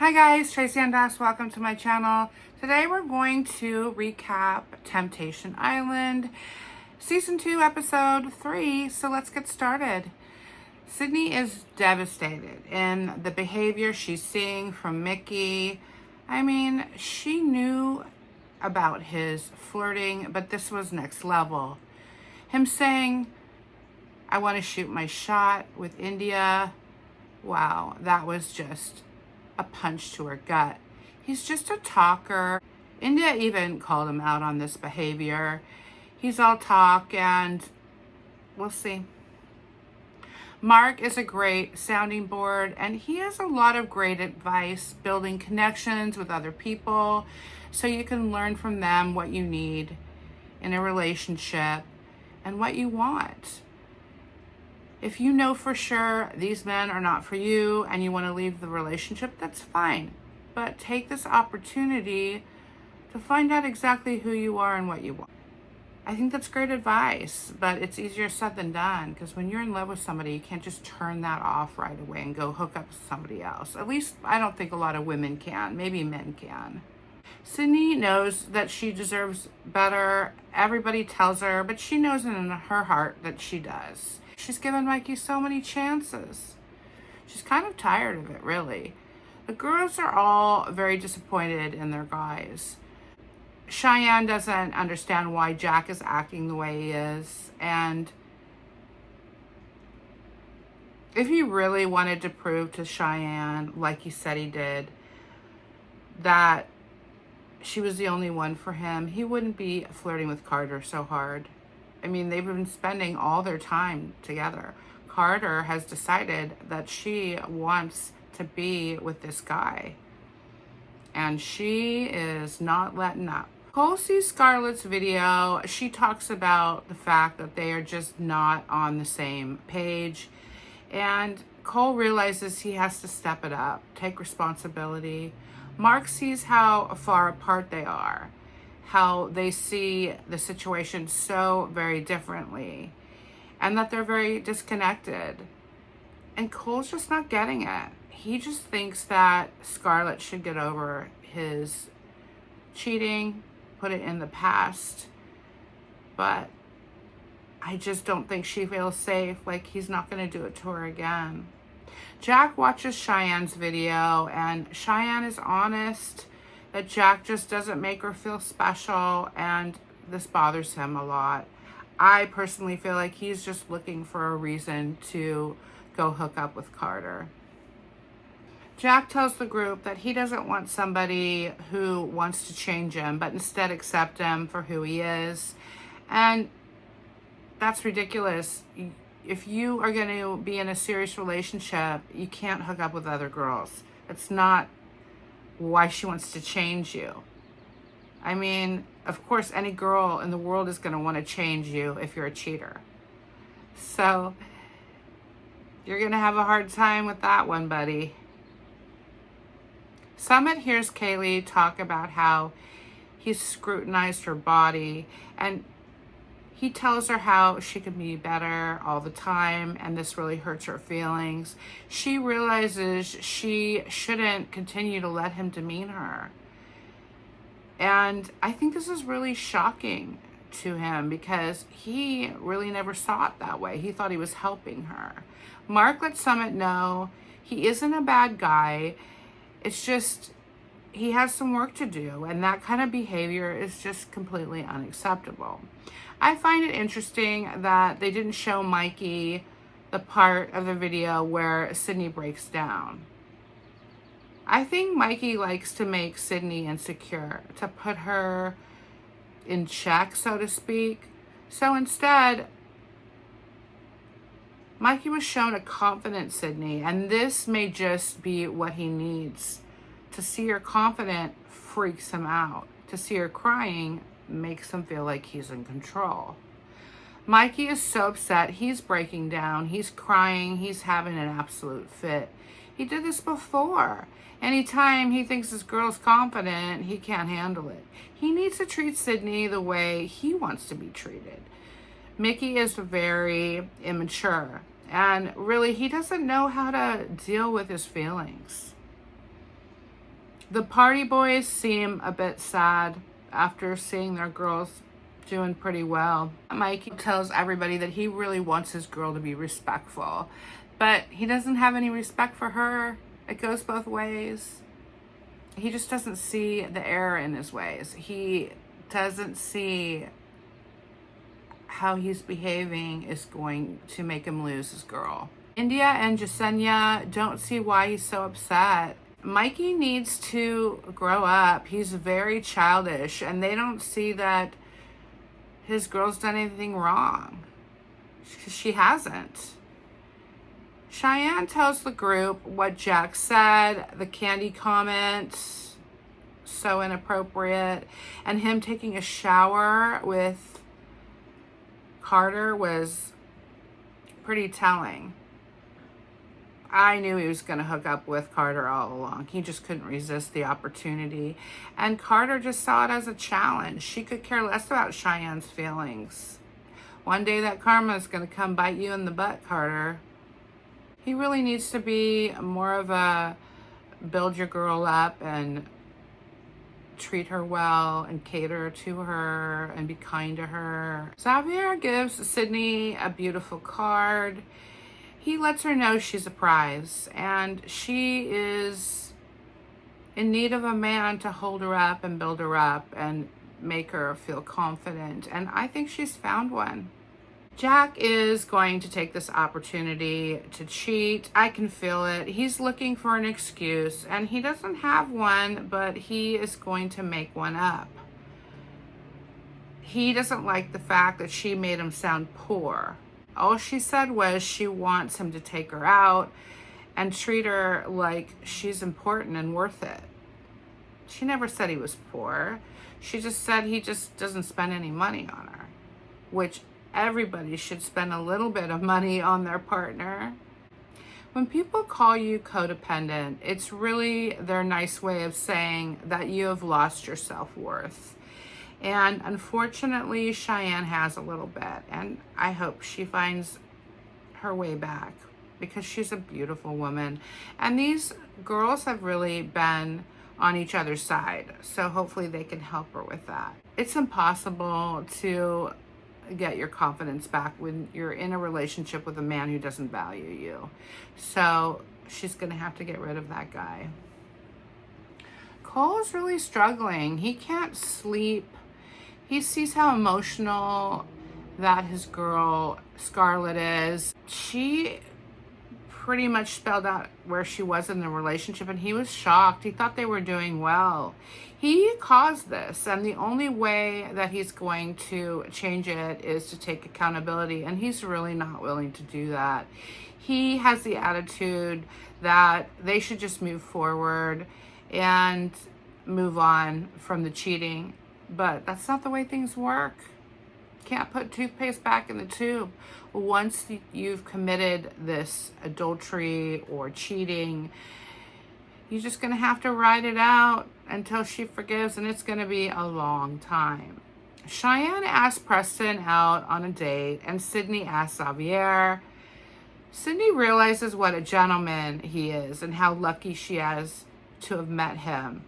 Hi guys, Tracy and Das, welcome to my channel. Today we're going to recap Temptation Island, Season 2, Episode 3, so let's get started. Sydney is devastated in the behavior she's seeing from Mickey. I mean, she knew about his flirting, but this was next level. Him saying, I want to shoot my shot with India. Wow, that was just a punch to her gut. He's just a talker. India even called him out on this behavior. He's all talk, and we'll see. Mark is a great sounding board, and he has a lot of great advice, building connections with other people so you can learn from them what you need in a relationship and what you want. If you know for sure these men are not for you and you want to leave the relationship, that's fine. But take this opportunity to find out exactly who you are and what you want. I think that's great advice, but it's easier said than done, because when you're in love with somebody, you can't just turn that off right away and go hook up with somebody else. At least I don't think a lot of women can. Maybe men can. Sydney knows that she deserves better. Everybody tells her, but she knows in her heart that she does. She's given Mikey so many chances. She's kind of tired of it, really. The girls are all very disappointed in their guys. Cheyenne doesn't understand why Jack is acting the way he is. And if he really wanted to prove to Cheyenne, like he said he did, that she was the only one for him, he wouldn't be flirting with Carter so hard. I mean, they've been spending all their time together. Carter has decided that she wants to be with this guy, and she is not letting up. Cole sees Scarlett's video. She talks about the fact that they are just not on the same page, and Cole realizes he has to step it up, take responsibility. Mark sees how far apart they are, how they see the situation so very differently, and that they're very disconnected. And Cole's just not getting it. He just thinks that Scarlett should get over his cheating, put it in the past. But I just don't think she feels safe, like he's not going to do it to her again. Jack watches Cheyenne's video, and Cheyenne is honest that Jack just doesn't make her feel special, and this bothers him a lot. I personally feel like he's just looking for a reason to go hook up with Carter. Jack tells the group that he doesn't want somebody who wants to change him, but instead accept him for who he is. And that's ridiculous. If you are going to be in a serious relationship, you can't hook up with other girls. It's not why she wants to change you. I mean, of course, any girl in the world is going to want to change you if you're a cheater. So you're going to have a hard time with that one, buddy. Summit hears Kaylee talk about how he's scrutinized her body, and he tells her how she can be better all the time, and this really hurts her feelings. She realizes she shouldn't continue to let him demean her. And I think this is really shocking to him, because he really never saw it that way. He thought he was helping her. Mark lets Summit know he isn't a bad guy. It's just he has some work to do, and that kind of behavior is just completely unacceptable. I find it interesting that they didn't show Mikey the part of the video where Sydney breaks down. I think Mikey likes to make Sydney insecure, to put her in check, so to speak. So instead, Mikey was shown a confident Sydney, and this may just be what he needs. To see her confident freaks him out. To see her crying makes him feel like he's in control. Mikey is so upset. He's breaking down. He's crying. He's having an absolute fit. He did this before. Anytime he thinks this girl's confident, he can't handle it. He needs to treat Sydney the way he wants to be treated. Mickey is very immature, and really he doesn't know how to deal with his feelings. The party boys seem a bit sad after seeing their girls doing pretty well. Mikey tells everybody that he really wants his girl to be respectful, but he doesn't have any respect for her. It goes both ways. He just doesn't see the error in his ways. He doesn't see how he's behaving is going to make him lose his girl. India and Jasenia don't see why he's so upset. Mikey needs to grow up. He's very childish, and they don't see that his girl's done anything wrong. She hasn't. Cheyenne tells the group what Jack said, the candy comment, so inappropriate, and him taking a shower with Carter was pretty telling. I knew he was going to hook up with Carter all along. He just couldn't resist the opportunity. And Carter just saw it as a challenge. She could care less about Cheyenne's feelings. One day that karma is going to come bite you in the butt, Carter. He really needs to be more of a build your girl up and treat her well and cater to her and be kind to her. Xavier gives Sydney a beautiful card. He lets her know she's a prize and she is in need of a man to hold her up and build her up and make her feel confident. And I think she's found one. Jack is going to take this opportunity to cheat. I can feel it. He's looking for an excuse and he doesn't have one, but he is going to make one up. He doesn't like the fact that she made him sound poor. All she said was she wants him to take her out and treat her like she's important and worth it. She never said he was poor. She just said he just doesn't spend any money on her, which everybody should spend a little bit of money on their partner. When people call you codependent, it's really their nice way of saying that you have lost your self-worth. And unfortunately, Cheyenne has a little bit, and I hope she finds her way back because she's a beautiful woman. And these girls have really been on each other's side, so hopefully they can help her with that. It's impossible to get your confidence back when you're in a relationship with a man who doesn't value you. So she's gonna have to get rid of that guy. Cole is really struggling. He can't sleep. He sees how emotional that his girl Scarlett is. She pretty much spelled out where she was in the relationship, and he was shocked. He thought they were doing well. He caused this, and the only way that he's going to change it is to take accountability, and he's really not willing to do that. He has the attitude that they should just move forward and move on from the cheating, but that's not the way things work. Can't put toothpaste back in the tube. Once you've committed this adultery or cheating, you're just going to have to ride it out until she forgives, and it's going to be a long time. Cheyenne asked Preston out on a date, and Sydney asked Xavier. Sydney realizes what a gentleman he is and how lucky she is to have met him.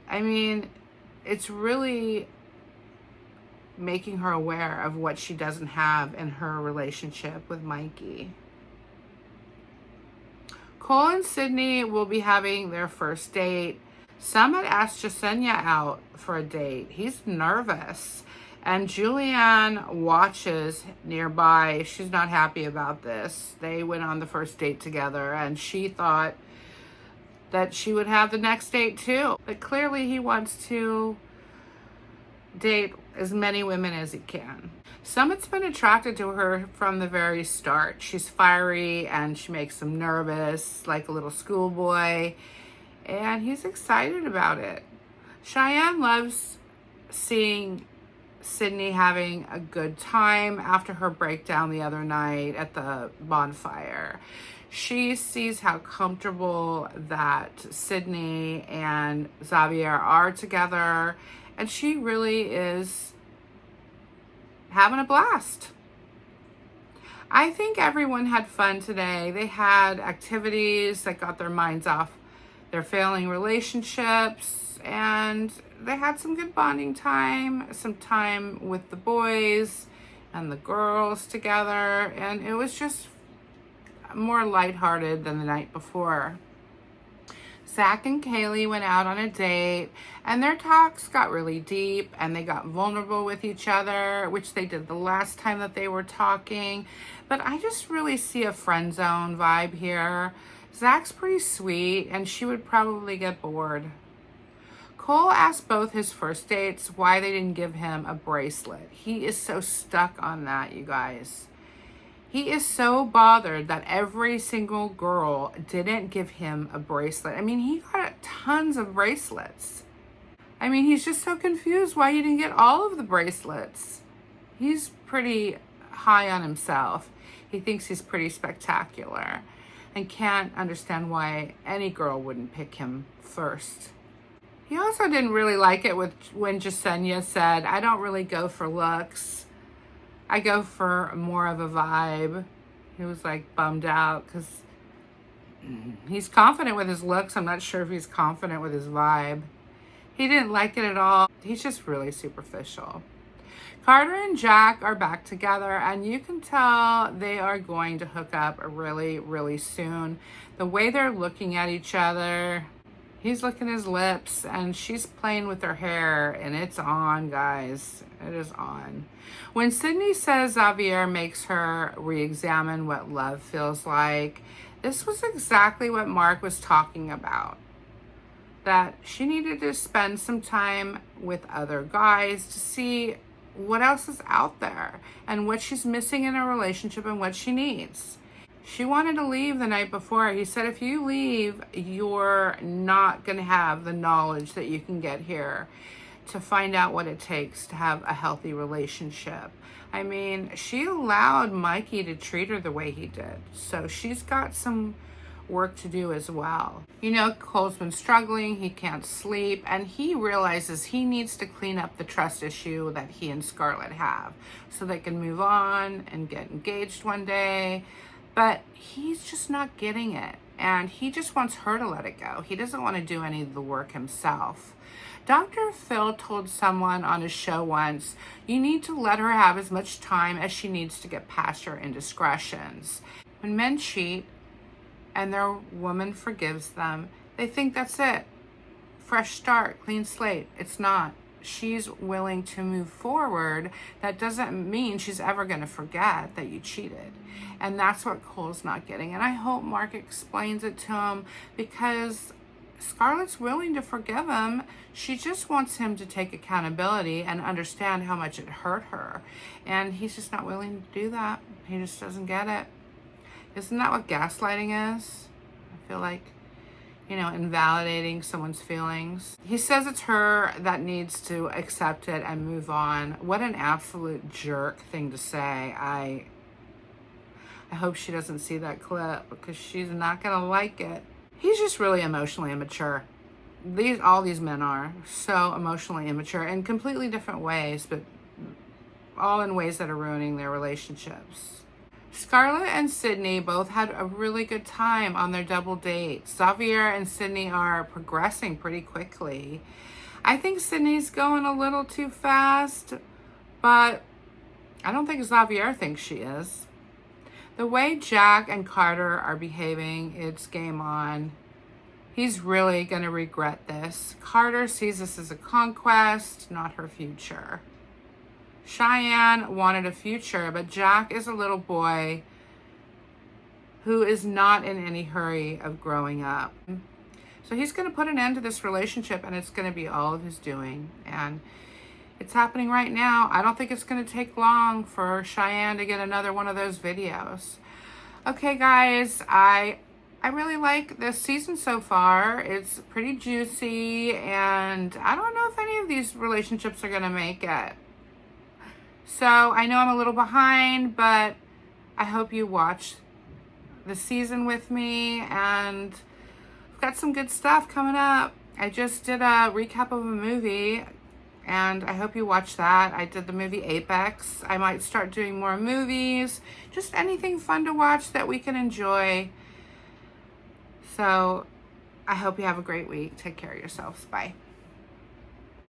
I mean, it's really making her aware of what she doesn't have in her relationship with Mikey. Cole and Sydney will be having their first date. Some had asked Jasenia out for a date. He's nervous. And Julianne watches nearby. She's not happy about this. They went on the first date together, and she thought that she would have the next date too. But clearly he wants to date as many women as he can. Summit's been attracted to her from the very start. She's fiery and she makes him nervous, like a little schoolboy, and he's excited about it. Cheyenne loves seeing Sydney having a good time after her breakdown the other night at the bonfire. She sees how comfortable that Sydney and Xavier are together, and she really is having a blast. I think everyone had fun today. They had activities that got their minds off their failing relationships, and they had some good bonding time, some time with the boys and the girls together, and it was just more lighthearted than the night before. Zach and Kaylee went out on a date, and their talks got really deep, and they got vulnerable with each other, which they did the last time that they were talking. But I just really see a friend zone vibe here. Zach's pretty sweet, and she would probably get bored. Cole asked both his first dates why they didn't give him a bracelet. He is so stuck on that, you guys. He is so bothered that every single girl didn't give him a bracelet. I mean, he got tons of bracelets. I mean, he's just so confused why he didn't get all of the bracelets. He's pretty high on himself. He thinks he's pretty spectacular and can't understand why any girl wouldn't pick him first. He also didn't really like it when Jasenia said, "I don't really go for looks. I go for more of a vibe." He was like bummed out because he's confident with his looks. I'm not sure if he's confident with his vibe. He didn't like it at all. He's just really superficial. Carter and Jack are back together, and you can tell they are going to hook up really, really soon. The way they're looking at each other, he's licking his lips, and she's playing with her hair, and it's on, guys. It is on. When Sydney says Xavier makes her re-examine what love feels like, this was exactly what Mark was talking about. That she needed to spend some time with other guys to see what else is out there and what she's missing in a relationship and what she needs. She wanted to leave the night before. He said, if you leave, you're not going to have the knowledge that you can get here to find out what it takes to have a healthy relationship. I mean, she allowed Mikey to treat her the way he did. So she's got some work to do as well. You know, Cole's been struggling. He can't sleep. And he realizes he needs to clean up the trust issue that he and Scarlett have so they can move on and get engaged one day. But he's just not getting it. And he just wants her to let it go. He doesn't want to do any of the work himself. Dr. Phil told someone on his show once, you need to let her have as much time as she needs to get past her indiscretions. When men cheat and their woman forgives them, they think that's it. Fresh start, clean slate. It's not. She's willing to move forward. That doesn't mean she's ever going to forget that you cheated. And that's what Cole's not getting. And I hope Mark explains it to him, because Scarlett's willing to forgive him. She just wants him to take accountability and understand how much it hurt her. And he's just not willing to do that. He just doesn't get it. Isn't that what gaslighting is? I feel like, you know, invalidating someone's feelings. He says it's her that needs to accept it and move on. What an absolute jerk thing to say. I hope she doesn't see that clip, because she's not gonna like it. He's just really emotionally immature. All these men are so emotionally immature in completely different ways, but all in ways that are ruining their relationships. Scarlett and Sydney both had a really good time on their double date. Xavier and Sydney are progressing pretty quickly. I think Sydney's going a little too fast, but I don't think Xavier thinks she is. The way Jack and Carter are behaving, it's game on. He's really going to regret this. Carter sees this as a conquest, not her future. Cheyenne wanted a future, but Jack is a little boy who is not in any hurry of growing up. So he's going to put an end to this relationship, and it's going to be all of his doing. And it's happening right now. I don't think it's going to take long for Cheyenne to get another one of those videos. Okay, guys, I really like this season so far. It's pretty juicy, and I don't know if any of these relationships are going to make it. So I know I'm a little behind, but I hope you watch the season with me, and I've got some good stuff coming up. I just did a recap of a movie, and I hope you watch that. I did the movie Apex. I might start doing more movies, just anything fun to watch that we can enjoy. So I hope you have a great week. Take care of yourselves. Bye.